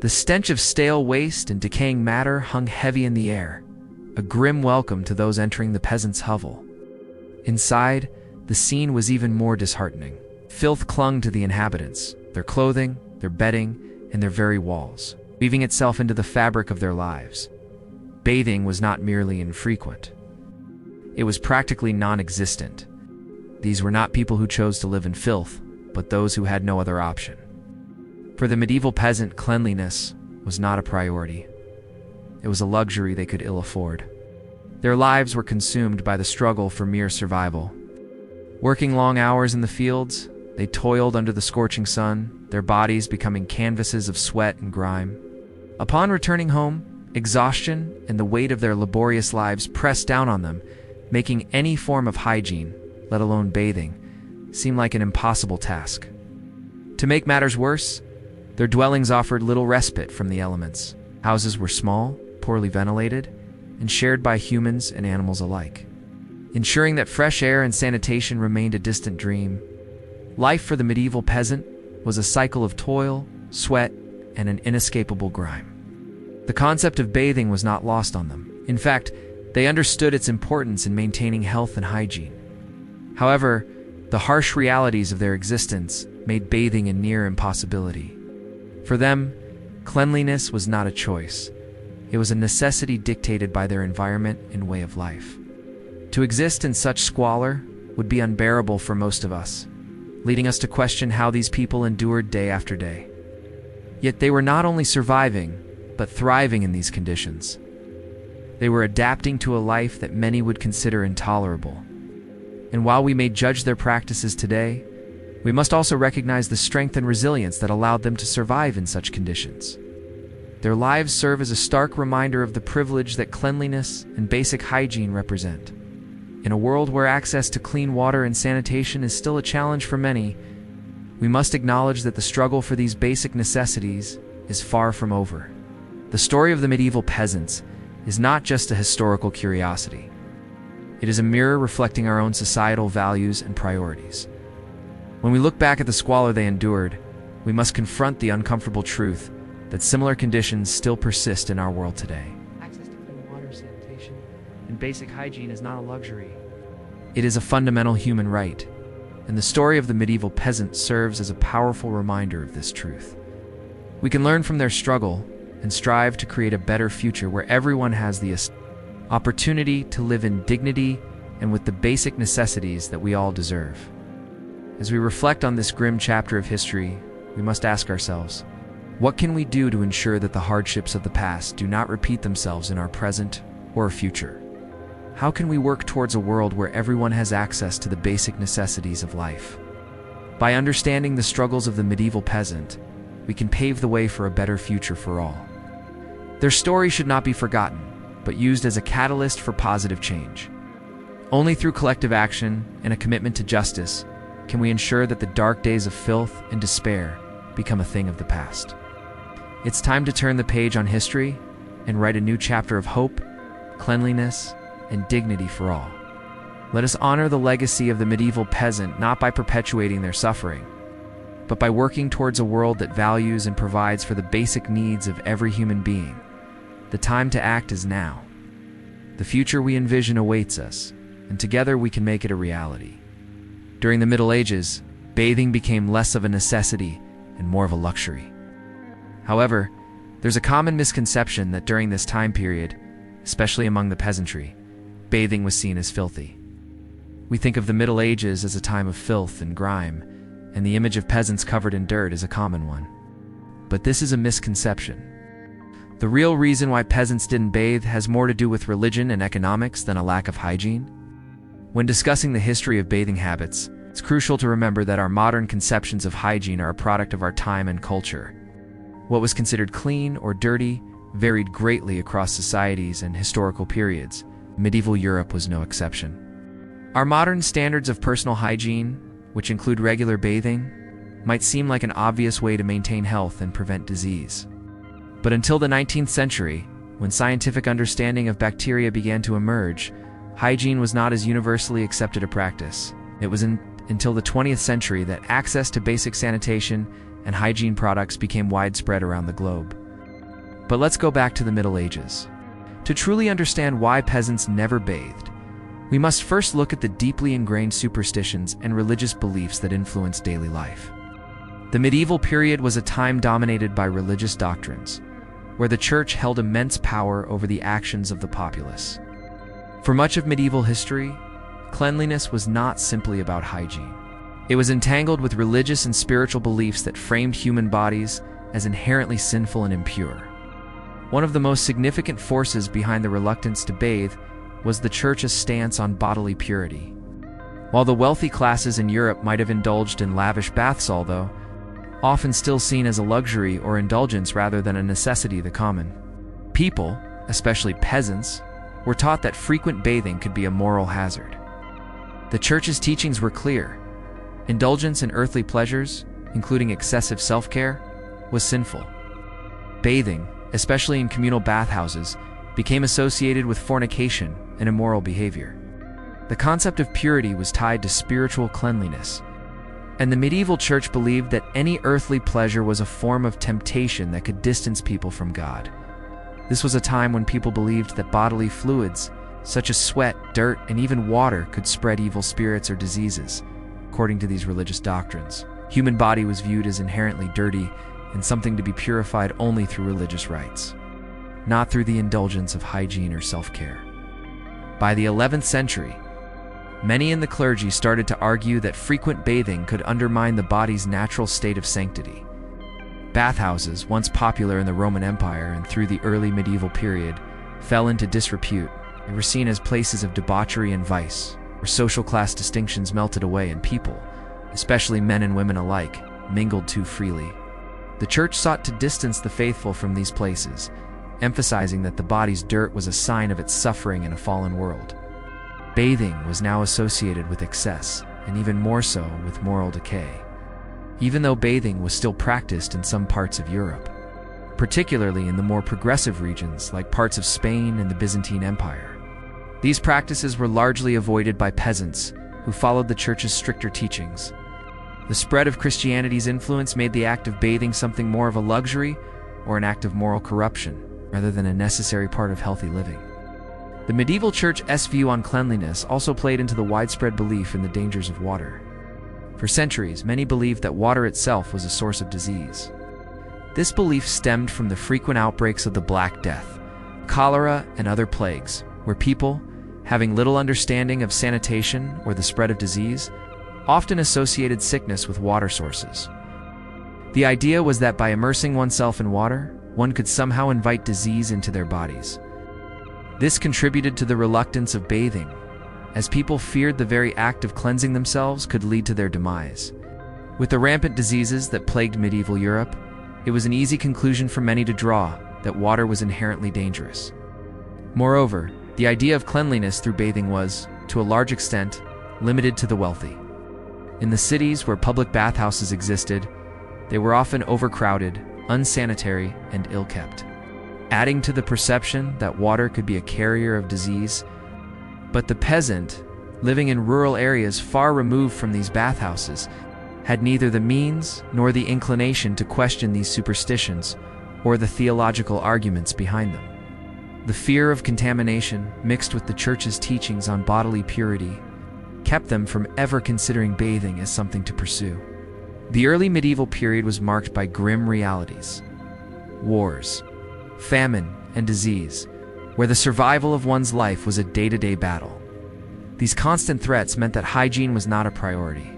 The stench of stale waste and decaying matter hung heavy in the air, a grim welcome to those entering the peasants' hovel. Inside, the scene was even more disheartening. Filth clung to the inhabitants, their clothing, their bedding, and their very walls, weaving itself into the fabric of their lives. Bathing was not merely infrequent. It was practically non-existent. These were not people who chose to live in filth, but those who had no other option. For the medieval peasant, cleanliness was not a priority. It was a luxury they could ill afford. Their lives were consumed by the struggle for mere survival. Working long hours in the fields, they toiled under the scorching sun, their bodies becoming canvases of sweat and grime. Upon returning home, exhaustion and the weight of their laborious lives pressed down on them, making any form of hygiene, let alone bathing, seem like an impossible task. To make matters worse, their dwellings offered little respite from the elements. Houses were small, poorly ventilated, and shared by humans and animals alike, ensuring that fresh air and sanitation remained a distant dream. Life for the medieval peasant was a cycle of toil, sweat, and an inescapable grime. The concept of bathing was not lost on them. In fact, they understood its importance in maintaining health and hygiene. However, the harsh realities of their existence made bathing a near impossibility. For them, cleanliness was not a choice. It was a necessity dictated by their environment and way of life. To exist in such squalor would be unbearable for most of us, leading us to question how these people endured day after day. Yet they were not only surviving, but thriving in these conditions. They were adapting to a life that many would consider intolerable. And while we may judge their practices today, we must also recognize the strength and resilience that allowed them to survive in such conditions. Their lives serve as a stark reminder of the privilege that cleanliness and basic hygiene represent. In a world where access to clean water and sanitation is still a challenge for many, we must acknowledge that the struggle for these basic necessities is far from over. The story of the medieval peasants is not just a historical curiosity. It is a mirror reflecting our own societal values and priorities. When we look back at the squalor they endured, we must confront the uncomfortable truth that similar conditions still persist in our world today. Access to clean water, sanitation, and basic hygiene is not a luxury. It is a fundamental human right, and the story of the medieval peasant serves as a powerful reminder of this truth. We can learn from their struggle and strive to create a better future where everyone has the opportunity to live in dignity and with the basic necessities that we all deserve. As we reflect on this grim chapter of history, we must ask ourselves, what can we do to ensure that the hardships of the past do not repeat themselves in our present or future? How can we work towards a world where everyone has access to the basic necessities of life? By understanding the struggles of the medieval peasant, we can pave the way for a better future for all. Their story should not be forgotten, but used as a catalyst for positive change. Only through collective action and a commitment to justice can we ensure that the dark days of filth and despair become a thing of the past. It's time to turn the page on history and write a new chapter of hope, cleanliness, and dignity for all. Let us honor the legacy of the medieval peasant not by perpetuating their suffering, but by working towards a world that values and provides for the basic needs of every human being. The time to act is now. The future we envision awaits us, and together we can make it a reality. During the Middle Ages, bathing became less of a necessity and more of a luxury. However, there's a common misconception that during this time period, especially among the peasantry, bathing was seen as filthy. We think of the Middle Ages as a time of filth and grime, and the image of peasants covered in dirt is a common one. But this is a misconception. The real reason why peasants didn't bathe has more to do with religion and economics than a lack of hygiene. When discussing the history of bathing habits, it's crucial to remember that our modern conceptions of hygiene are a product of our time and culture. What was considered clean or dirty varied greatly across societies and historical periods. Medieval Europe was no exception. Our modern standards of personal hygiene, which include regular bathing, might seem like an obvious way to maintain health and prevent disease. But until the 19th century, when scientific understanding of bacteria began to emerge, hygiene was not as universally accepted a practice. It was until the 20th century that access to basic sanitation and hygiene products became widespread around the globe. But let's go back to the Middle Ages. To truly understand why peasants never bathed, we must first look at the deeply ingrained superstitions and religious beliefs that influenced daily life. The medieval period was a time dominated by religious doctrines, where the church held immense power over the actions of the populace. For much of medieval history, cleanliness was not simply about hygiene. It was entangled with religious and spiritual beliefs that framed human bodies as inherently sinful and impure. One of the most significant forces behind the reluctance to bathe was the church's stance on bodily purity. While the wealthy classes in Europe might have indulged in lavish baths, although often still seen as a luxury or indulgence rather than a necessity, the common people, especially peasants, were taught that frequent bathing could be a moral hazard. The church's teachings were clear. Indulgence in earthly pleasures, including excessive self-care, was sinful. Bathing, especially in communal bathhouses, became associated with fornication and immoral behavior. The concept of purity was tied to spiritual cleanliness, and the medieval church believed that any earthly pleasure was a form of temptation that could distance people from God. This was a time when people believed that bodily fluids, such as sweat, dirt, and even water, could spread evil spirits or diseases. According to these religious doctrines, human body was viewed as inherently dirty and something to be purified only through religious rites, not through the indulgence of hygiene or self-care. By the 11th century, many in the clergy started to argue that frequent bathing could undermine the body's natural state of sanctity. Bathhouses, once popular in the Roman Empire and through the early medieval period, fell into disrepute. They were seen as places of debauchery and vice, where social class distinctions melted away and people, especially men and women alike, mingled too freely. The church sought to distance the faithful from these places, emphasizing that the body's dirt was a sign of its suffering in a fallen world. Bathing was now associated with excess, and even more so with moral decay, even though bathing was still practiced in some parts of Europe, particularly in the more progressive regions like parts of Spain and the Byzantine Empire. These practices were largely avoided by peasants who followed the church's stricter teachings. The spread of Christianity's influence made the act of bathing something more of a luxury or an act of moral corruption, rather than a necessary part of healthy living. The medieval church's view on cleanliness also played into the widespread belief in the dangers of water. For centuries, many believed that water itself was a source of disease. This belief stemmed from the frequent outbreaks of the Black Death, cholera, and other plagues, where people, having little understanding of sanitation or the spread of disease, often associated sickness with water sources. The idea was that by immersing oneself in water, one could somehow invite disease into their bodies. This contributed to the reluctance of bathing, as people feared the very act of cleansing themselves could lead to their demise. With the rampant diseases that plagued medieval Europe, it was an easy conclusion for many to draw that water was inherently dangerous. Moreover, the idea of cleanliness through bathing was, to a large extent, limited to the wealthy. In the cities where public bathhouses existed, they were often overcrowded, unsanitary, and ill-kept, adding to the perception that water could be a carrier of disease. But the peasant, living in rural areas far removed from these bathhouses, had neither the means nor the inclination to question these superstitions or the theological arguments behind them. The fear of contamination, mixed with the church's teachings on bodily purity, kept them from ever considering bathing as something to pursue. The early medieval period was marked by grim realities: wars, famine, and disease, where the survival of one's life was a day-to-day battle. These constant threats meant that hygiene was not a priority.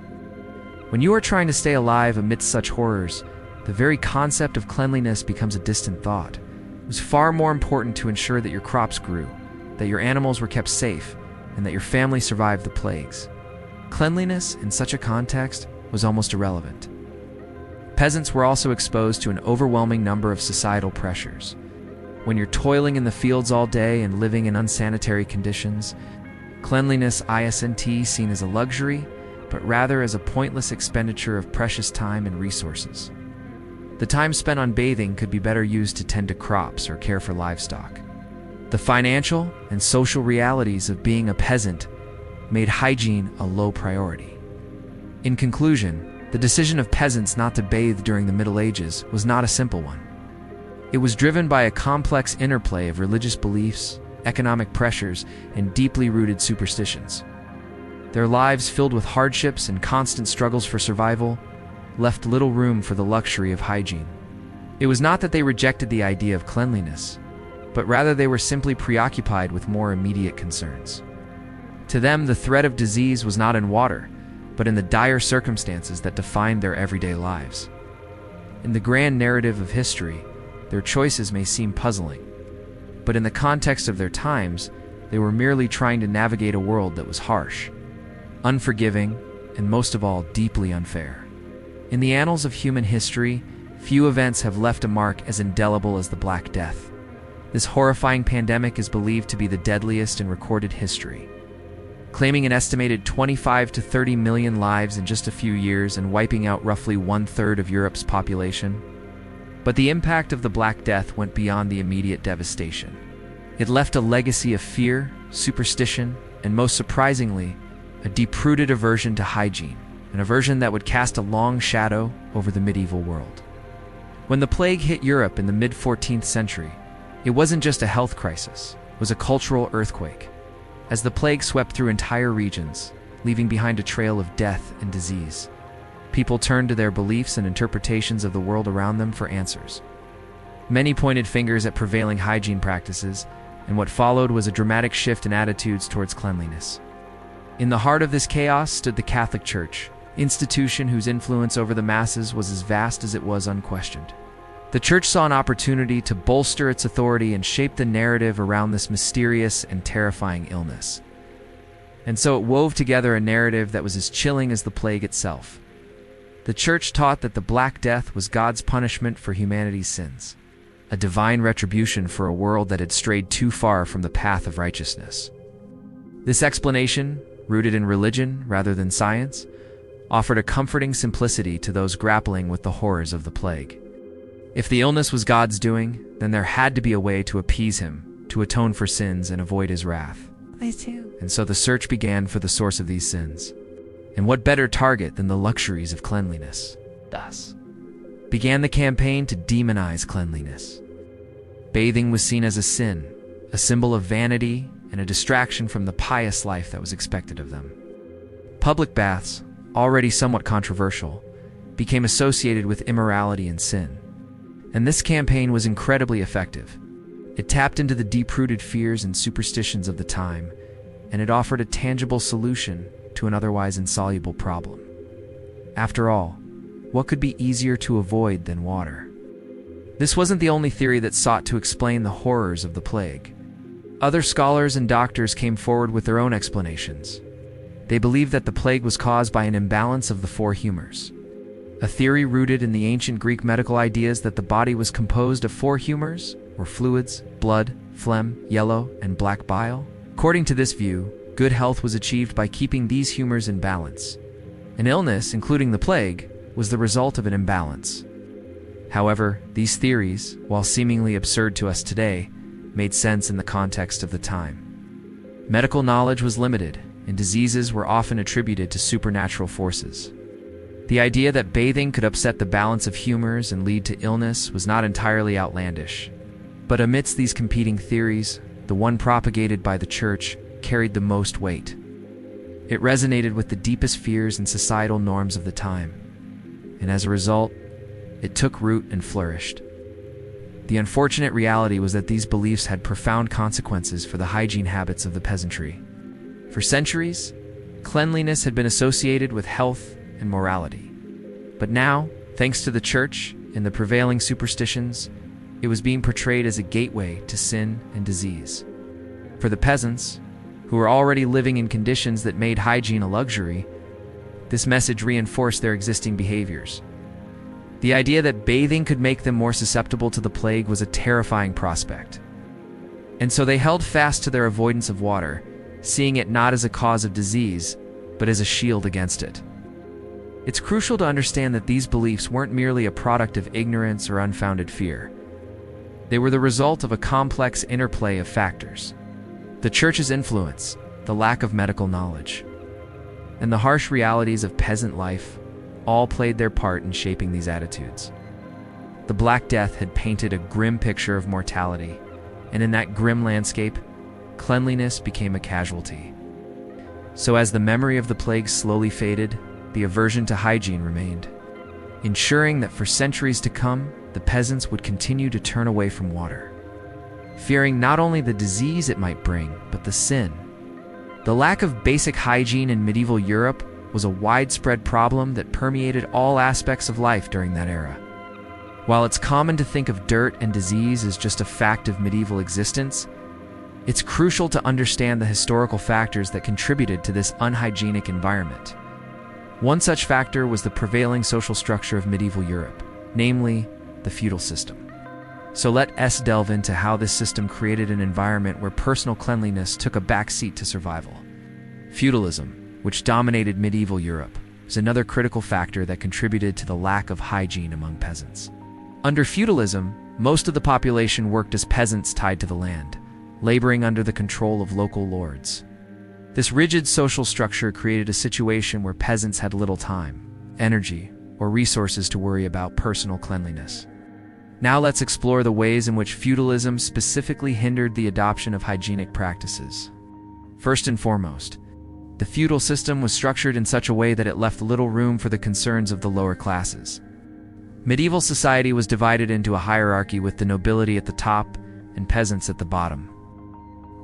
When you are trying to stay alive amidst such horrors, the very concept of cleanliness becomes a distant thought. It was far more important to ensure that your crops grew, that your animals were kept safe, and that your family survived the plagues. Cleanliness, in such a context, was almost irrelevant. Peasants were also exposed to an overwhelming number of societal pressures. When you're toiling in the fields all day and living in unsanitary conditions, cleanliness isn't seen as a luxury, but rather as a pointless expenditure of precious time and resources. The time spent on bathing could be better used to tend to crops or care for livestock. The financial and social realities of being a peasant made hygiene a low priority. In conclusion, the decision of peasants not to bathe during the Middle Ages was not a simple one. It was driven by a complex interplay of religious beliefs, economic pressures, and deeply rooted superstitions. Their lives, filled with hardships and constant struggles for survival, left little room for the luxury of hygiene. It was not that they rejected the idea of cleanliness, but rather they were simply preoccupied with more immediate concerns. To them, the threat of disease was not in water, but in the dire circumstances that defined their everyday lives. In the grand narrative of history, their choices may seem puzzling, but in the context of their times, they were merely trying to navigate a world that was harsh, unforgiving, and most of all, deeply unfair. In the annals of human history, few events have left a mark as indelible as the Black Death. This horrifying pandemic is believed to be the deadliest in recorded history, claiming an estimated 25 to 30 million lives in just a few years and wiping out roughly 1/3 of Europe's population. But the impact of the Black Death went beyond the immediate devastation. It left a legacy of fear, superstition, and most surprisingly, a deep-rooted aversion to hygiene, an aversion that would cast a long shadow over the medieval world. When the plague hit Europe in the mid-14th century, it wasn't just a health crisis, it was a cultural earthquake. As the plague swept through entire regions, leaving behind a trail of death and disease, people turned to their beliefs and interpretations of the world around them for answers. Many pointed fingers at prevailing hygiene practices, and what followed was a dramatic shift in attitudes towards cleanliness. In the heart of this chaos stood the Catholic Church, an institution whose influence over the masses was as vast as it was unquestioned. The Church saw an opportunity to bolster its authority and shape the narrative around this mysterious and terrifying illness. And so it wove together a narrative that was as chilling as the plague itself. The Church taught that the Black Death was God's punishment for humanity's sins, a divine retribution for a world that had strayed too far from the path of righteousness. This explanation, rooted in religion rather than science, offered a comforting simplicity to those grappling with the horrors of the plague. If the illness was God's doing, then there had to be a way to appease him, to atone for sins and avoid his wrath. I too. And so the search began for the source of these sins. And what better target than the luxuries of cleanliness? Thus began the campaign to demonize cleanliness. Bathing was seen as a sin, a symbol of vanity, and a distraction from the pious life that was expected of them. Public baths, already somewhat controversial, became associated with immorality and sin. And this campaign was incredibly effective. It tapped into the deep-rooted fears and superstitions of the time, and it offered a tangible solution to an otherwise insoluble problem. After all, what could be easier to avoid than water? This wasn't the only theory that sought to explain the horrors of the plague. Other scholars and doctors came forward with their own explanations. They believed that the plague was caused by an imbalance of the four humors, a theory rooted in the ancient Greek medical ideas that the body was composed of four humors, or fluids: blood, phlegm, yellow, and black bile. According to this view, good health was achieved by keeping these humors in balance. An illness, including the plague, was the result of an imbalance. However, these theories, while seemingly absurd to us today, made sense in the context of the time. Medical knowledge was limited, and diseases were often attributed to supernatural forces. The idea that bathing could upset the balance of humors and lead to illness was not entirely outlandish. But amidst these competing theories, the one propagated by the Church carried the most weight. It resonated with the deepest fears and societal norms of the time, and as a result, it took root and flourished. The unfortunate reality was that these beliefs had profound consequences for the hygiene habits of the peasantry. For centuries, cleanliness had been associated with health and morality. But now, thanks to the Church and the prevailing superstitions, it was being portrayed as a gateway to sin and disease. For the peasants, who were already living in conditions that made hygiene a luxury, this message reinforced their existing behaviors. The idea that bathing could make them more susceptible to the plague was a terrifying prospect. And so they held fast to their avoidance of water, seeing it not as a cause of disease, but as a shield against it. It's crucial to understand that these beliefs weren't merely a product of ignorance or unfounded fear. They were the result of a complex interplay of factors: the Church's influence, the lack of medical knowledge, and the harsh realities of peasant life all played their part in shaping these attitudes. The Black Death had painted a grim picture of mortality, and in that grim landscape, cleanliness became a casualty. So as the memory of the plague slowly faded, the aversion to hygiene remained, ensuring that for centuries to come, the peasants would continue to turn away from water, fearing not only the disease it might bring, but the sin. The lack of basic hygiene in medieval Europe was a widespread problem that permeated all aspects of life during that era. While it's common to think of dirt and disease as just a fact of medieval existence, it's crucial to understand the historical factors that contributed to this unhygienic environment. One such factor was the prevailing social structure of medieval Europe, namely the feudal system. So let us delve into how this system created an environment where personal cleanliness took a backseat to survival. Feudalism, which dominated medieval Europe, was another critical factor that contributed to the lack of hygiene among peasants. Under feudalism, most of the population worked as peasants tied to the land, laboring under the control of local lords. This rigid social structure created a situation where peasants had little time, energy, or resources to worry about personal cleanliness. Now let's explore the ways in which feudalism specifically hindered the adoption of hygienic practices. First and foremost, the feudal system was structured in such a way that it left little room for the concerns of the lower classes. Medieval society was divided into a hierarchy with the nobility at the top and peasants at the bottom.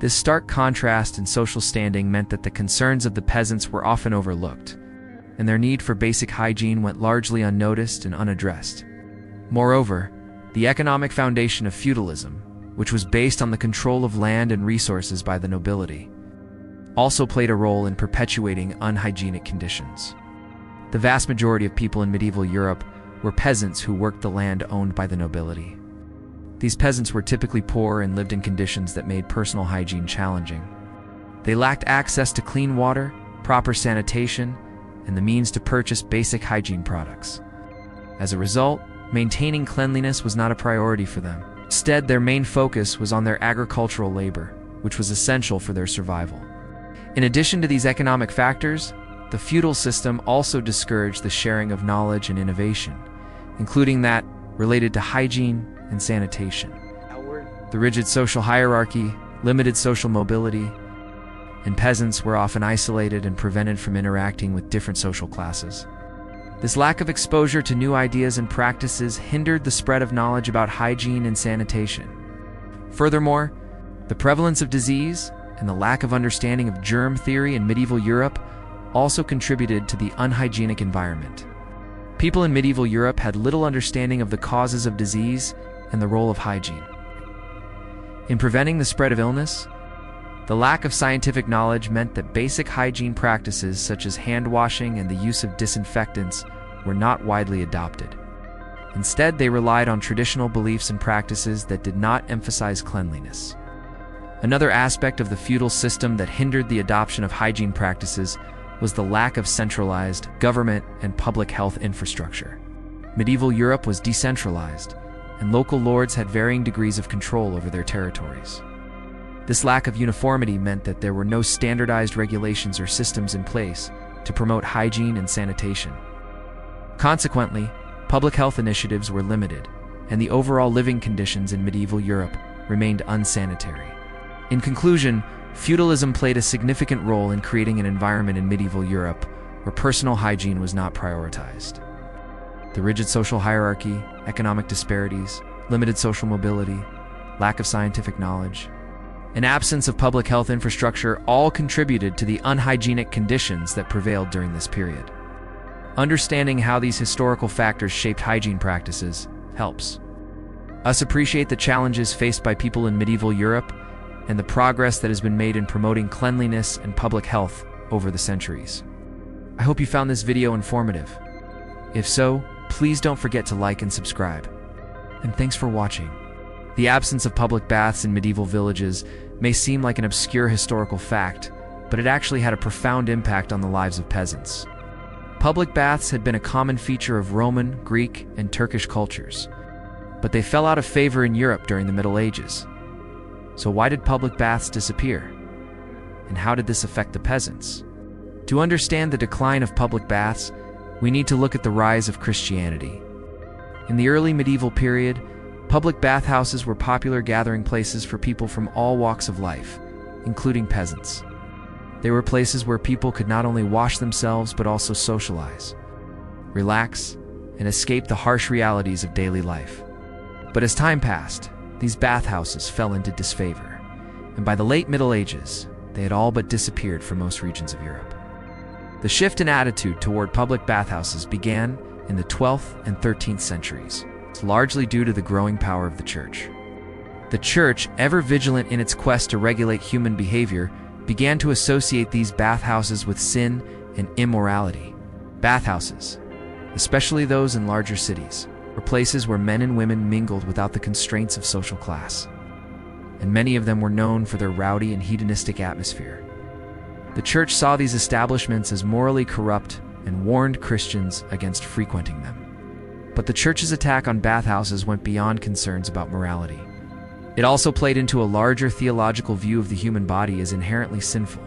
This stark contrast in social standing meant that the concerns of the peasants were often overlooked, and their need for basic hygiene went largely unnoticed and unaddressed. Moreover, the economic foundation of feudalism, which was based on the control of land and resources by the nobility, also played a role in perpetuating unhygienic conditions. The vast majority of people in medieval Europe were peasants who worked the land owned by the nobility. These peasants were typically poor and lived in conditions that made personal hygiene challenging. They lacked access to clean water, proper sanitation, and the means to purchase basic hygiene products. As a result, maintaining cleanliness was not a priority for them. Instead, their main focus was on their agricultural labor, which was essential for their survival. In addition to these economic factors, the feudal system also discouraged the sharing of knowledge and innovation, including that related to hygiene and sanitation. The rigid social hierarchy, limited social mobility, and peasants were often isolated and prevented from interacting with different social classes. This lack of exposure to new ideas and practices hindered the spread of knowledge about hygiene and sanitation. Furthermore, the prevalence of disease and the lack of understanding of germ theory in medieval Europe also contributed to the unhygienic environment. People in medieval Europe had little understanding of the causes of disease and the role of hygiene. In preventing the spread of illness, the lack of scientific knowledge meant that basic hygiene practices such as hand washing and the use of disinfectants were not widely adopted. Instead, they relied on traditional beliefs and practices that did not emphasize cleanliness. Another aspect of the feudal system that hindered the adoption of hygiene practices was the lack of centralized government and public health infrastructure. Medieval Europe was decentralized, and local lords had varying degrees of control over their territories. This lack of uniformity meant that there were no standardized regulations or systems in place to promote hygiene and sanitation. Consequently, public health initiatives were limited, and the overall living conditions in medieval Europe remained unsanitary. In conclusion, feudalism played a significant role in creating an environment in medieval Europe where personal hygiene was not prioritized. The rigid social hierarchy, economic disparities, limited social mobility, lack of scientific knowledge, and absence of public health infrastructure all contributed to the unhygienic conditions that prevailed during this period. Understanding how these historical factors shaped hygiene practices helps us appreciate the challenges faced by people in medieval Europe and the progress that has been made in promoting cleanliness and public health over the centuries. I hope you found this video informative. If so, please don't forget to like and subscribe. And thanks for watching. The absence of public baths in medieval villages may seem like an obscure historical fact, but it actually had a profound impact on the lives of peasants. Public baths had been a common feature of Roman, Greek, and Turkish cultures, but they fell out of favor in Europe during the Middle Ages. So why did public baths disappear? And how did this affect the peasants? To understand the decline of public baths, we need to look at the rise of Christianity. In the early medieval period, public bathhouses were popular gathering places for people from all walks of life, including peasants. They were places where people could not only wash themselves but also socialize, relax, and escape the harsh realities of daily life. But as time passed, these bathhouses fell into disfavor, and by the late Middle Ages, they had all but disappeared from most regions of Europe. The shift in attitude toward public bathhouses began in the 12th and 13th centuries, largely due to the growing power of the Church. The Church, ever vigilant in its quest to regulate human behavior, began to associate these bathhouses with sin and immorality. Bathhouses, especially those in larger cities, were places where men and women mingled without the constraints of social class, and many of them were known for their rowdy and hedonistic atmosphere. The Church saw these establishments as morally corrupt and warned Christians against frequenting them. But the Church's attack on bathhouses went beyond concerns about morality. It also played into a larger theological view of the human body as inherently sinful.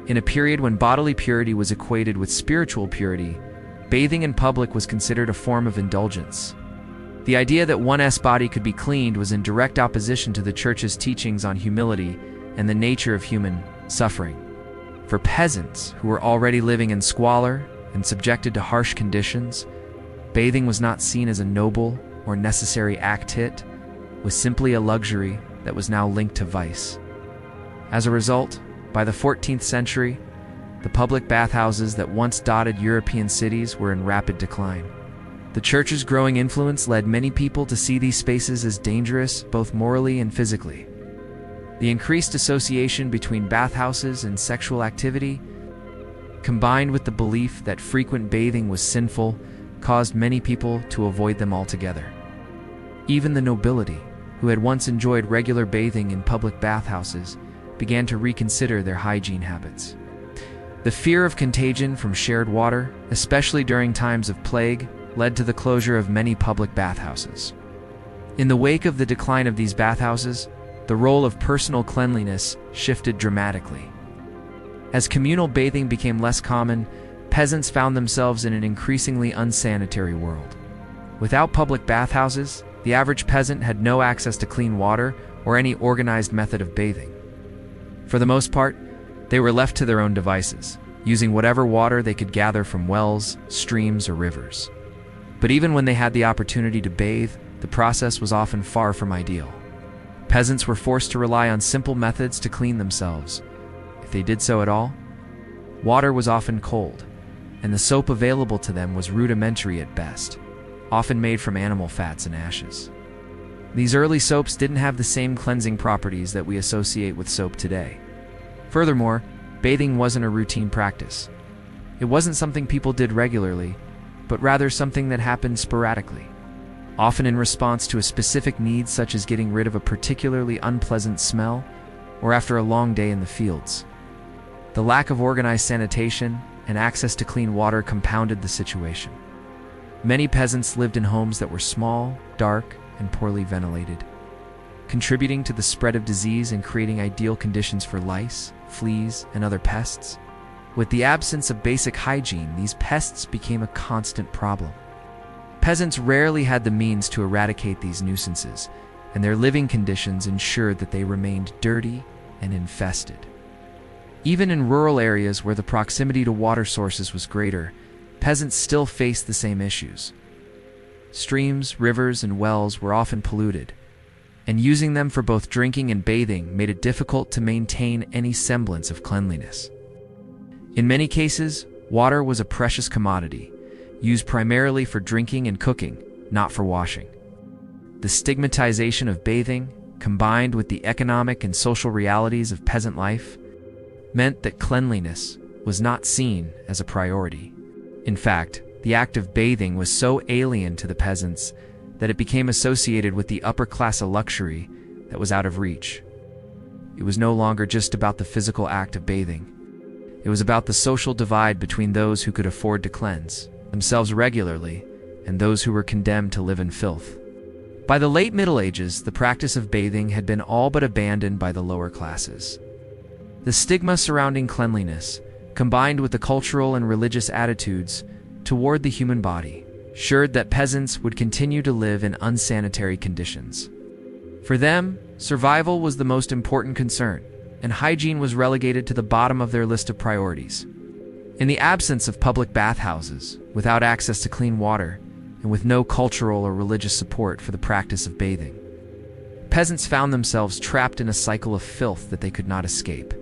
In a period when bodily purity was equated with spiritual purity, bathing in public was considered a form of indulgence. The idea that one's body could be cleaned was in direct opposition to the Church's teachings on humility and the nature of human suffering. For peasants who were already living in squalor and subjected to harsh conditions, bathing was not seen as a noble or necessary act. It was simply a luxury that was now linked to vice. As a result, by the 14th century, the public bathhouses that once dotted European cities were in rapid decline. The Church's growing influence led many people to see these spaces as dangerous, both morally and physically. The increased association between bathhouses and sexual activity, combined with the belief that frequent bathing was sinful, caused many people to avoid them altogether. Even the nobility, who had once enjoyed regular bathing in public bathhouses, began to reconsider their hygiene habits. The fear of contagion from shared water, especially during times of plague, led to the closure of many public bathhouses. In the wake of the decline of these bathhouses, the role of personal cleanliness shifted dramatically. As communal bathing became less common, peasants found themselves in an increasingly unsanitary world. Without public bathhouses, the average peasant had no access to clean water or any organized method of bathing. For the most part, they were left to their own devices, using whatever water they could gather from wells, streams, or rivers. But even when they had the opportunity to bathe, the process was often far from ideal. Peasants were forced to rely on simple methods to clean themselves. If they did so at all, water was often cold, and the soap available to them was rudimentary at best, often made from animal fats and ashes. These early soaps didn't have the same cleansing properties that we associate with soap today. Furthermore, bathing wasn't a routine practice. It wasn't something people did regularly, but rather something that happened sporadically, often in response to a specific need such as getting rid of a particularly unpleasant smell or after a long day in the fields. The lack of organized sanitation and access to clean water compounded the situation. Many peasants lived in homes that were small, dark, and poorly ventilated, contributing to the spread of disease and creating ideal conditions for lice, fleas, and other pests. With the absence of basic hygiene, these pests became a constant problem. Peasants rarely had the means to eradicate these nuisances, and their living conditions ensured that they remained dirty and infested. Even in rural areas where the proximity to water sources was greater, peasants still faced the same issues. Streams, rivers, and wells were often polluted, and using them for both drinking and bathing made it difficult to maintain any semblance of cleanliness. In many cases, water was a precious commodity, used primarily for drinking and cooking, not for washing. The stigmatization of bathing, combined with the economic and social realities of peasant life, meant that cleanliness was not seen as a priority. In fact, the act of bathing was so alien to the peasants that it became associated with the upper class of luxury that was out of reach. It was no longer just about the physical act of bathing. It was about the social divide between those who could afford to cleanse themselves regularly and those who were condemned to live in filth. By the late Middle Ages, the practice of bathing had been all but abandoned by the lower classes. The stigma surrounding cleanliness, combined with the cultural and religious attitudes toward the human body, ensured that peasants would continue to live in unsanitary conditions. For them, survival was the most important concern, and hygiene was relegated to the bottom of their list of priorities. In the absence of public bathhouses, without access to clean water, and with no cultural or religious support for the practice of bathing, peasants found themselves trapped in a cycle of filth that they could not escape.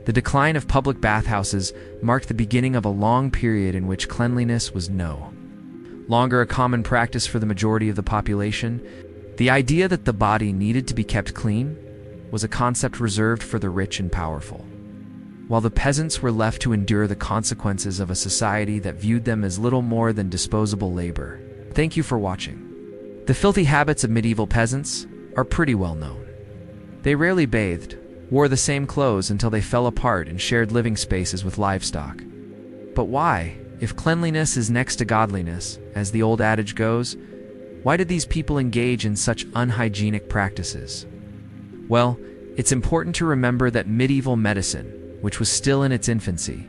The decline of public bathhouses marked the beginning of a long period in which cleanliness was no longer a common practice for the majority of the population. The idea that the body needed to be kept clean was a concept reserved for the rich and powerful, while the peasants were left to endure the consequences of a society that viewed them as little more than disposable labor. Thank you for watching. The filthy habits of medieval peasants are pretty well known. They rarely bathed, wore the same clothes until they fell apart, and shared living spaces with livestock. But why, if cleanliness is next to godliness, as the old adage goes, why did these people engage in such unhygienic practices? Well, it's important to remember that medieval medicine, which was still in its infancy,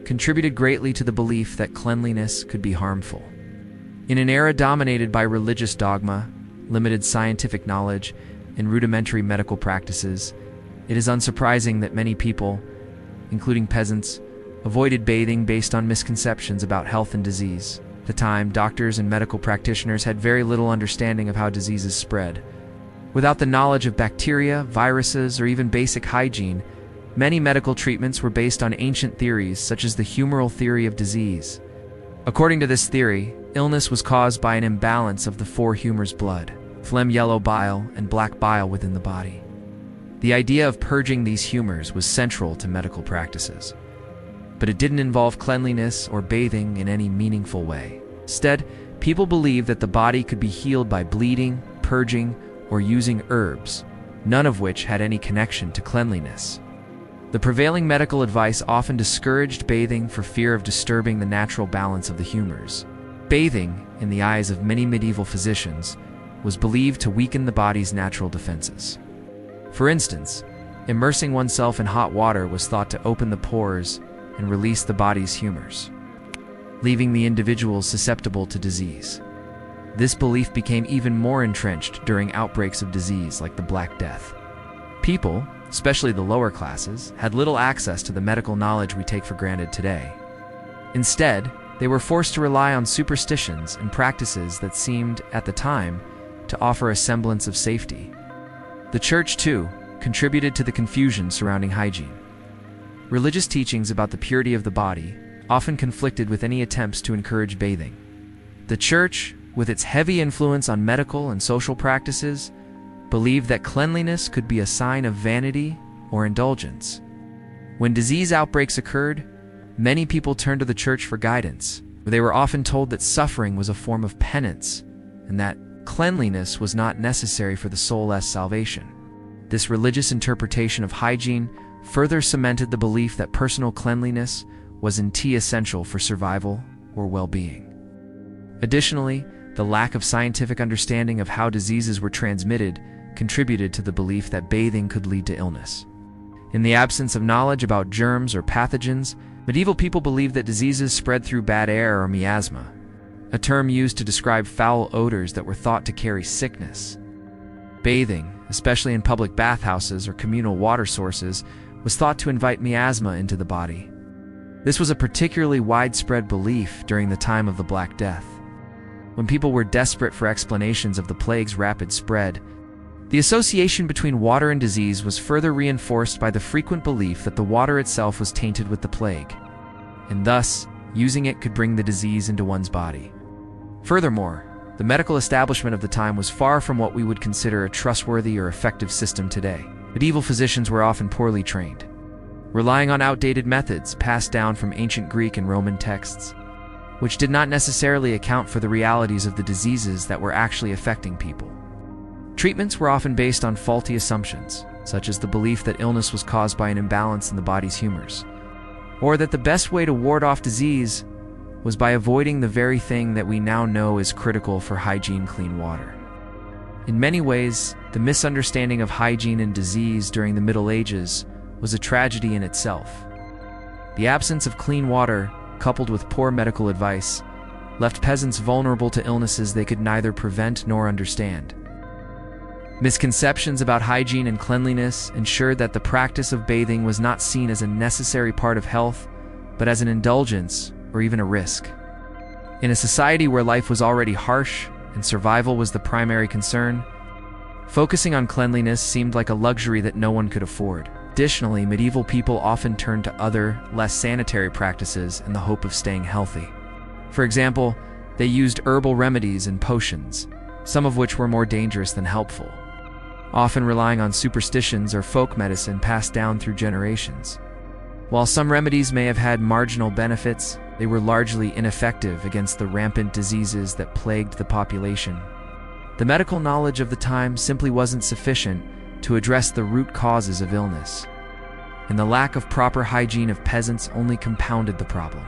contributed greatly to the belief that cleanliness could be harmful. In an era dominated by religious dogma, limited scientific knowledge, and rudimentary medical practices, it is unsurprising that many people, including peasants, avoided bathing based on misconceptions about health and disease. At the time, doctors and medical practitioners had very little understanding of how diseases spread. Without the knowledge of bacteria, viruses, or even basic hygiene, many medical treatments were based on ancient theories such as the humoral theory of disease. According to this theory, illness was caused by an imbalance of the four humors: blood, phlegm, yellow bile, and black bile within the body. The idea of purging these humors was central to medical practices, but it didn't involve cleanliness or bathing in any meaningful way. Instead, people believed that the body could be healed by bleeding, purging, or using herbs, none of which had any connection to cleanliness. The prevailing medical advice often discouraged bathing for fear of disturbing the natural balance of the humors. Bathing, in the eyes of many medieval physicians, was believed to weaken the body's natural defenses. For instance, immersing oneself in hot water was thought to open the pores and release the body's humors, leaving the individual susceptible to disease. This belief became even more entrenched during outbreaks of disease like the Black Death. People, especially the lower classes, had little access to the medical knowledge we take for granted today. Instead, they were forced to rely on superstitions and practices that seemed, at the time, to offer a semblance of safety. The church, too, contributed to the confusion surrounding hygiene. Religious teachings about the purity of the body often conflicted with any attempts to encourage bathing. The church, with its heavy influence on medical and social practices, believed that cleanliness could be a sign of vanity or indulgence. When disease outbreaks occurred, many people turned to the church for guidance. They were often told that suffering was a form of penance and that cleanliness was not necessary for the soul's salvation. This religious interpretation of hygiene further cemented the belief that personal cleanliness was indeed essential for survival or well-being. Additionally, the lack of scientific understanding of how diseases were transmitted contributed to the belief that bathing could lead to illness. In the absence of knowledge about germs or pathogens, medieval people believed that diseases spread through bad air or miasma, a term used to describe foul odors that were thought to carry sickness. Bathing, especially in public bathhouses or communal water sources, was thought to invite miasma into the body. This was a particularly widespread belief during the time of the Black Death, when people were desperate for explanations of the plague's rapid spread. The association between water and disease was further reinforced by the frequent belief that the water itself was tainted with the plague, and thus, using it could bring the disease into one's body. Furthermore, the medical establishment of the time was far from what we would consider a trustworthy or effective system today. Medieval physicians were often poorly trained, relying on outdated methods passed down from ancient Greek and Roman texts, which did not necessarily account for the realities of the diseases that were actually affecting people. Treatments were often based on faulty assumptions, such as the belief that illness was caused by an imbalance in the body's humors, or that the best way to ward off disease was by avoiding the very thing that we now know is critical for hygiene: clean water. In many ways, the misunderstanding of hygiene and disease during the Middle Ages was a tragedy in itself. The absence of clean water, coupled with poor medical advice, left peasants vulnerable to illnesses they could neither prevent nor understand. Misconceptions about hygiene and cleanliness ensured that the practice of bathing was not seen as a necessary part of health, but as an indulgence or even a risk. In a society where life was already harsh and survival was the primary concern, focusing on cleanliness seemed like a luxury that no one could afford. Additionally, medieval people often turned to other, less sanitary practices in the hope of staying healthy. For example, they used herbal remedies and potions, some of which were more dangerous than helpful, often relying on superstitions or folk medicine passed down through generations. While some remedies may have had marginal benefits, they were largely ineffective against the rampant diseases that plagued the population. The medical knowledge of the time simply wasn't sufficient to address the root causes of illness, and the lack of proper hygiene of peasants only compounded the problem.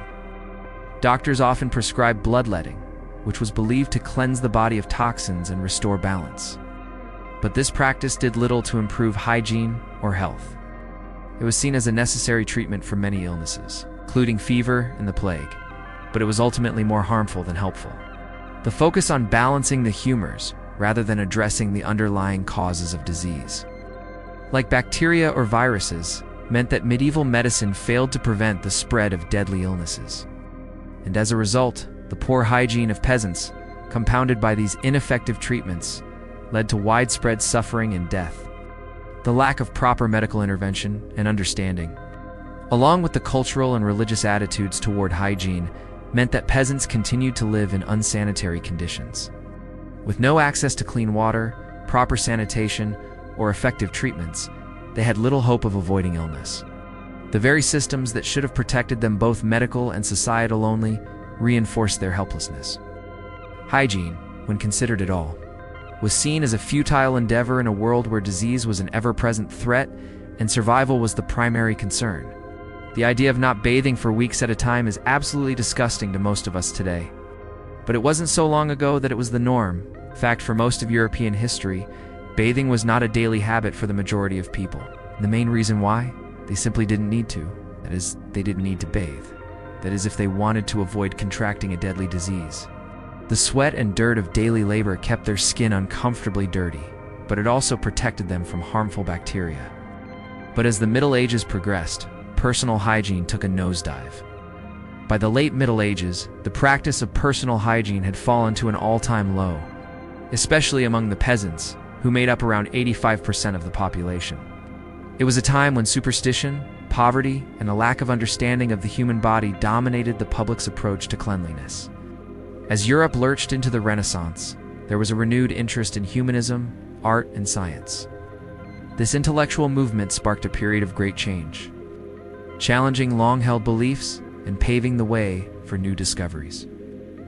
Doctors often prescribed bloodletting, which was believed to cleanse the body of toxins and restore balance. But this practice did little to improve hygiene or health. It was seen as a necessary treatment for many illnesses, including fever and the plague, but it was ultimately more harmful than helpful. The focus on balancing the humors rather than addressing the underlying causes of disease, like bacteria or viruses, meant that medieval medicine failed to prevent the spread of deadly illnesses. And as a result, the poor hygiene of peasants, compounded by these ineffective treatments, led to widespread suffering and death. The lack of proper medical intervention and understanding, along with the cultural and religious attitudes toward hygiene, meant that peasants continued to live in unsanitary conditions. With no access to clean water, proper sanitation, or effective treatments, they had little hope of avoiding illness. The very systems that should have protected them, both medical and societal only, reinforced their helplessness. Hygiene, when considered at all, was seen as a futile endeavor in a world where disease was an ever-present threat and survival was the primary concern. The idea of not bathing for weeks at a time is absolutely disgusting to most of us today. But it wasn't so long ago that it was the norm. In fact, for most of European history, bathing was not a daily habit for the majority of people. And the main reason why? They simply didn't need to. That is, they didn't need to bathe. That is, if they wanted to avoid contracting a deadly disease. The sweat and dirt of daily labor kept their skin uncomfortably dirty, but it also protected them from harmful bacteria. But as the Middle Ages progressed, personal hygiene took a nosedive. By the late Middle Ages, the practice of personal hygiene had fallen to an all-time low, especially among the peasants, who made up around 85% of the population. It was a time when superstition, poverty, and a lack of understanding of the human body dominated the public's approach to cleanliness. As Europe lurched into the Renaissance, there was a renewed interest in humanism, art, and science. This intellectual movement sparked a period of great change, challenging long-held beliefs and paving the way for new discoveries.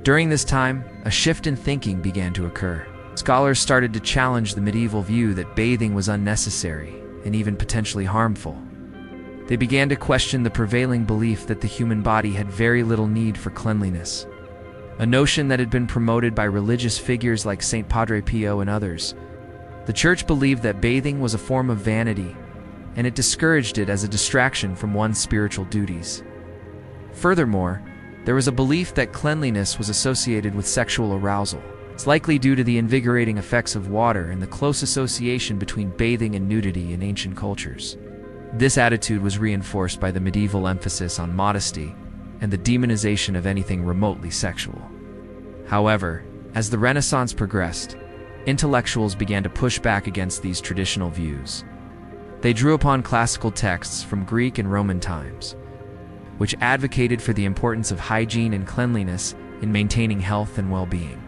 During this time, a shift in thinking began to occur. Scholars started to challenge the medieval view that bathing was unnecessary and even potentially harmful. They began to question the prevailing belief that the human body had very little need for cleanliness, a notion that had been promoted by religious figures like Saint Padre Pio and others. The church believed that bathing was a form of vanity, and it discouraged it as a distraction from one's spiritual duties. Furthermore, there was a belief that cleanliness was associated with sexual arousal. It's likely due to the invigorating effects of water and the close association between bathing and nudity in ancient cultures. This attitude was reinforced by the medieval emphasis on modesty and the demonization of anything remotely sexual. However, as the Renaissance progressed, intellectuals began to push back against these traditional views. They drew upon classical texts from Greek and Roman times, which advocated for the importance of hygiene and cleanliness in maintaining health and well-being.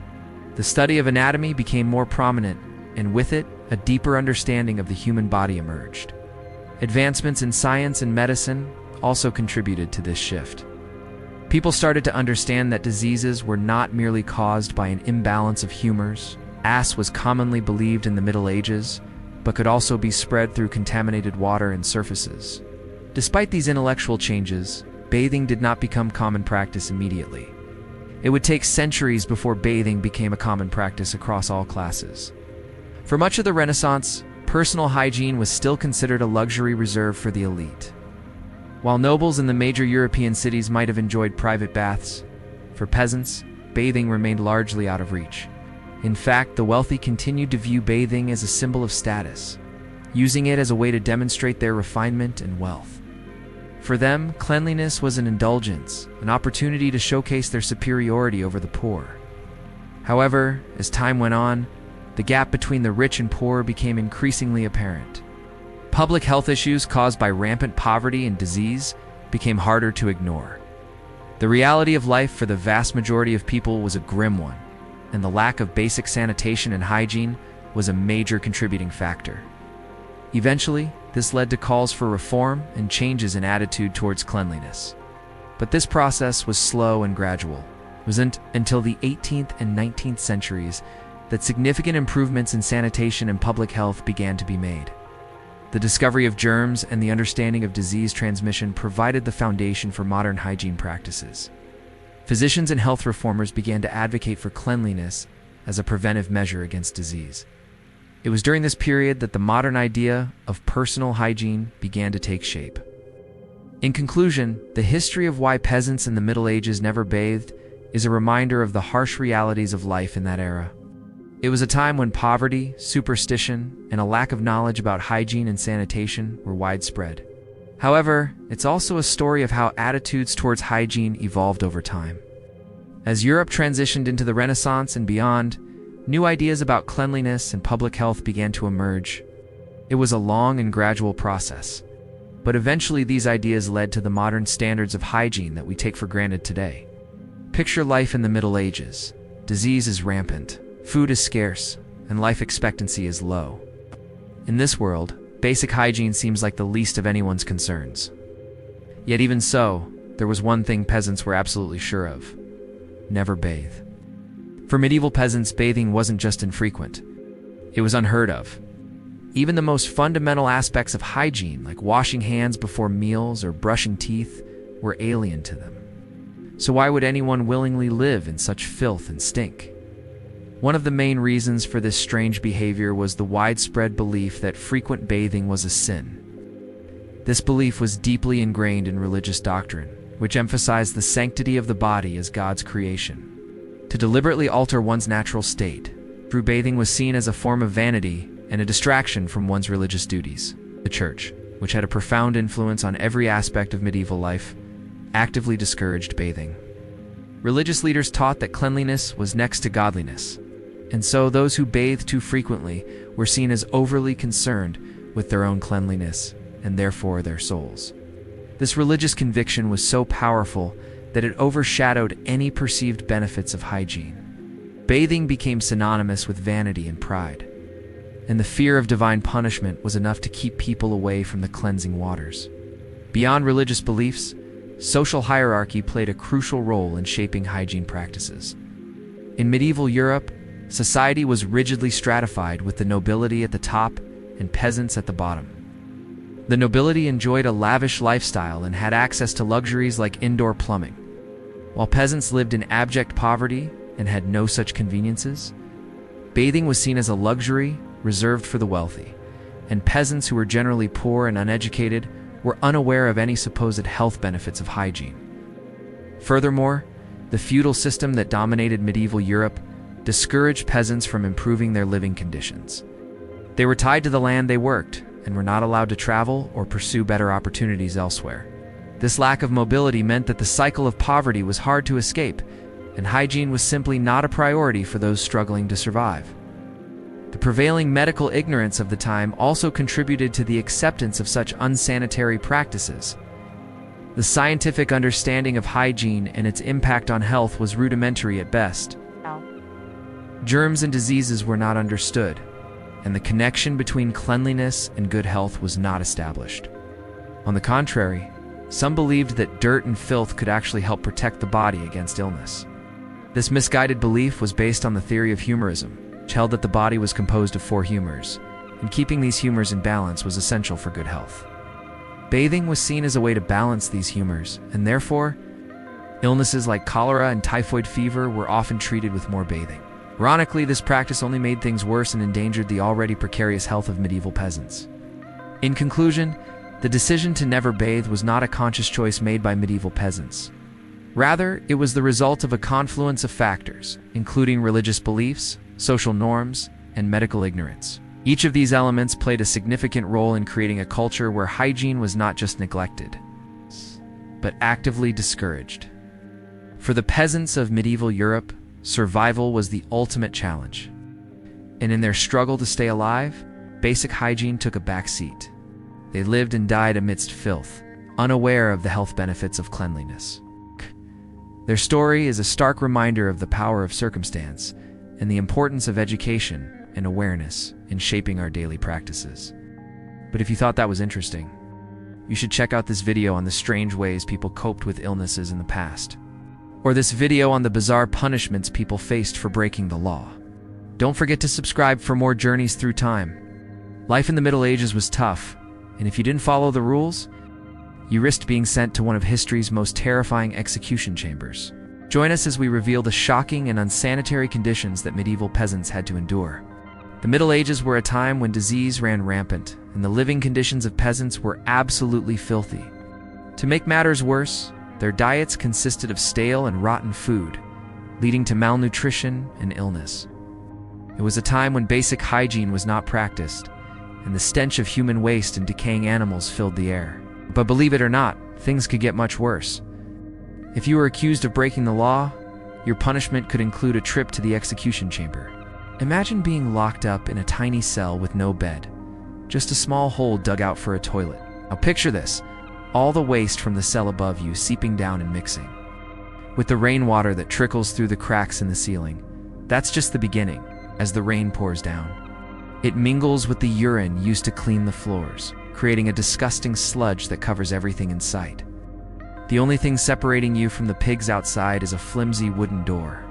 The study of anatomy became more prominent, and with it, a deeper understanding of the human body emerged. Advancements in science and medicine also contributed to this shift. People started to understand that diseases were not merely caused by an imbalance of humors. As was commonly believed in the Middle Ages, but could also be spread through contaminated water and surfaces. Despite these intellectual changes, bathing did not become common practice immediately. It would take centuries before bathing became a common practice across all classes. For much of the Renaissance, personal hygiene was still considered a luxury reserved for the elite. While nobles in the major European cities might have enjoyed private baths, for peasants, bathing remained largely out of reach. In fact, the wealthy continued to view bathing as a symbol of status, using it as a way to demonstrate their refinement and wealth. For them, cleanliness was an indulgence, an opportunity to showcase their superiority over the poor. However, as time went on, the gap between the rich and poor became increasingly apparent. Public health issues caused by rampant poverty and disease became harder to ignore. The reality of life for the vast majority of people was a grim one, and the lack of basic sanitation and hygiene was a major contributing factor. Eventually, this led to calls for reform and changes in attitude towards cleanliness. But this process was slow and gradual. It wasn't until the 18th and 19th centuries that significant improvements in sanitation and public health began to be made. The discovery of germs and the understanding of disease transmission provided the foundation for modern hygiene practices. Physicians and health reformers began to advocate for cleanliness as a preventive measure against disease. It was during this period that the modern idea of personal hygiene began to take shape. In conclusion, the history of why peasants in the Middle Ages never bathed is a reminder of the harsh realities of life in that era. It was a time when poverty, superstition, and a lack of knowledge about hygiene and sanitation were widespread. However, it's also a story of how attitudes towards hygiene evolved over time. As Europe transitioned into the Renaissance and beyond, new ideas about cleanliness and public health began to emerge. It was a long and gradual process, but eventually these ideas led to the modern standards of hygiene that we take for granted today. Picture life in the Middle Ages. Disease is rampant, food is scarce, and life expectancy is low. In this world, basic hygiene seems like the least of anyone's concerns. Yet even so, there was one thing peasants were absolutely sure of: never bathe. For medieval peasants, bathing wasn't just infrequent. It was unheard of. Even the most fundamental aspects of hygiene, like washing hands before meals or brushing teeth, were alien to them. So why would anyone willingly live in such filth and stink? One of the main reasons for this strange behavior was the widespread belief that frequent bathing was a sin. This belief was deeply ingrained in religious doctrine, which emphasized the sanctity of the body as God's creation. To deliberately alter one's natural state through bathing was seen as a form of vanity and a distraction from one's religious duties. The Church, which had a profound influence on every aspect of medieval life, actively discouraged bathing. Religious leaders taught that cleanliness was next to godliness, and so those who bathed too frequently were seen as overly concerned with their own cleanliness and therefore their souls. This religious conviction was so powerful that it overshadowed any perceived benefits of hygiene. Bathing became synonymous with vanity and pride, and the fear of divine punishment was enough to keep people away from the cleansing waters. Beyond religious beliefs, social hierarchy played a crucial role in shaping hygiene practices. In medieval Europe, society was rigidly stratified, with the nobility at the top and peasants at the bottom. The nobility enjoyed a lavish lifestyle and had access to luxuries like indoor plumbing, while peasants lived in abject poverty and had no such conveniences. Bathing was seen as a luxury reserved for the wealthy, and peasants who were generally poor and uneducated were unaware of any supposed health benefits of hygiene. Furthermore, the feudal system that dominated medieval Europe discouraged peasants from improving their living conditions. They were tied to the land they worked and were not allowed to travel or pursue better opportunities elsewhere. This lack of mobility meant that the cycle of poverty was hard to escape, and hygiene was simply not a priority for those struggling to survive. The prevailing medical ignorance of the time also contributed to the acceptance of such unsanitary practices. The scientific understanding of hygiene and its impact on health was rudimentary at best. Germs and diseases were not understood, and the connection between cleanliness and good health was not established. On the contrary, some believed that dirt and filth could actually help protect the body against illness. This misguided belief was based on the theory of humorism, which held that the body was composed of 4 humors, and keeping these humors in balance was essential for good health. Bathing was seen as a way to balance these humors, and therefore, illnesses like cholera and typhoid fever were often treated with more bathing. Ironically, this practice only made things worse and endangered the already precarious health of medieval peasants. In conclusion, the decision to never bathe was not a conscious choice made by medieval peasants. Rather, it was the result of a confluence of factors, including religious beliefs, social norms, and medical ignorance. Each of these elements played a significant role in creating a culture where hygiene was not just neglected, but actively discouraged. For the peasants of medieval Europe, survival was the ultimate challenge. And in their struggle to stay alive, basic hygiene took a back seat. They lived and died amidst filth, unaware of the health benefits of cleanliness. Their story is a stark reminder of the power of circumstance and the importance of education and awareness in shaping our daily practices. But if you thought that was interesting, you should check out this video on the strange ways people coped with illnesses in the past, or this video on the bizarre punishments people faced for breaking the law. Don't forget to subscribe for more journeys through time. Life in the Middle Ages was tough, and if you didn't follow the rules, you risked being sent to one of history's most terrifying execution chambers. Join us as we reveal the shocking and unsanitary conditions that medieval peasants had to endure. The Middle Ages were a time when disease ran rampant, and the living conditions of peasants were absolutely filthy. To make matters worse, their diets consisted of stale and rotten food, leading to malnutrition and illness. It was a time when basic hygiene was not practiced, and the stench of human waste and decaying animals filled the air. But believe it or not, things could get much worse. If you were accused of breaking the law, your punishment could include a trip to the execution chamber. Imagine being locked up in a tiny cell with no bed, just a small hole dug out for a toilet. Now picture this, all the waste from the cell above you seeping down and mixing with the rainwater that trickles through the cracks in the ceiling. That's just the beginning. As the rain pours down, it mingles with the urine used to clean the floors, creating a disgusting sludge that covers everything in sight. The only thing separating you from the pigs outside is a flimsy wooden door.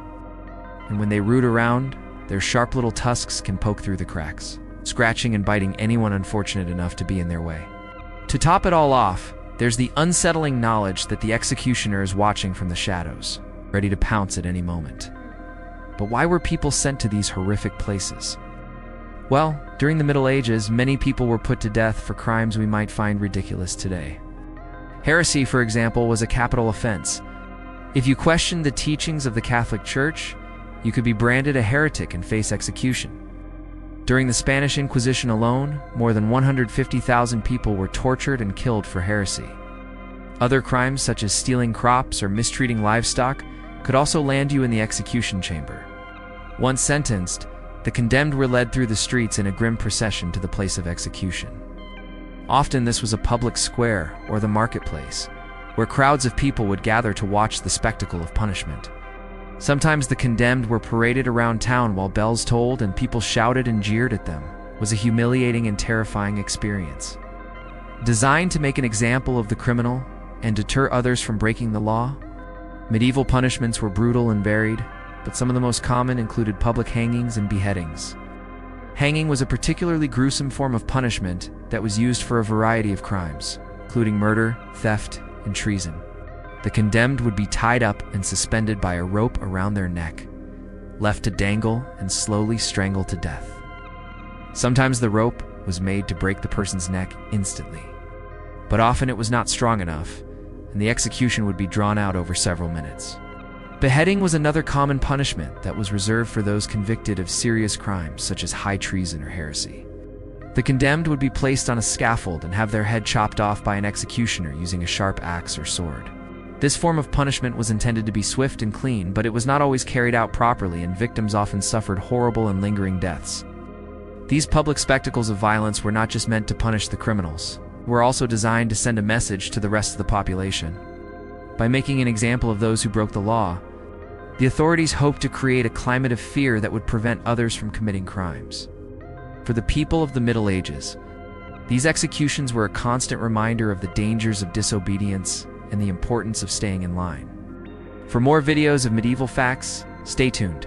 And when they root around, their sharp little tusks can poke through the cracks, scratching and biting anyone unfortunate enough to be in their way. To top it all off, there's the unsettling knowledge that the executioner is watching from the shadows, ready to pounce at any moment. But why were people sent to these horrific places? Well, during the Middle Ages, many people were put to death for crimes we might find ridiculous today. Heresy, for example, was a capital offense. If you questioned the teachings of the Catholic Church, you could be branded a heretic and face execution. During the Spanish Inquisition alone, more than 150,000 people were tortured and killed for heresy. Other crimes, such as stealing crops or mistreating livestock, could also land you in the execution chamber. Once sentenced, the condemned were led through the streets in a grim procession to the place of execution. Often this was a public square or the marketplace, where crowds of people would gather to watch the spectacle of punishment. Sometimes the condemned were paraded around town while bells tolled and people shouted and jeered at them. It was a humiliating and terrifying experience. Designed to make an example of the criminal and deter others from breaking the law, medieval punishments were brutal and varied, but some of the most common included public hangings and beheadings. Hanging was a particularly gruesome form of punishment that was used for a variety of crimes, including murder, theft, and treason. The condemned would be tied up and suspended by a rope around their neck, left to dangle and slowly strangle to death. Sometimes the rope was made to break the person's neck instantly, but often it was not strong enough, and the execution would be drawn out over several minutes. Beheading was another common punishment that was reserved for those convicted of serious crimes such as high treason or heresy. The condemned would be placed on a scaffold and have their head chopped off by an executioner using a sharp axe or sword. This form of punishment was intended to be swift and clean, but it was not always carried out properly, and victims often suffered horrible and lingering deaths. These public spectacles of violence were not just meant to punish the criminals, they were also designed to send a message to the rest of the population. By making an example of those who broke the law, the authorities hoped to create a climate of fear that would prevent others from committing crimes. For the people of the Middle Ages, these executions were a constant reminder of the dangers of disobedience and the importance of staying in line. For more videos of medieval facts, stay tuned.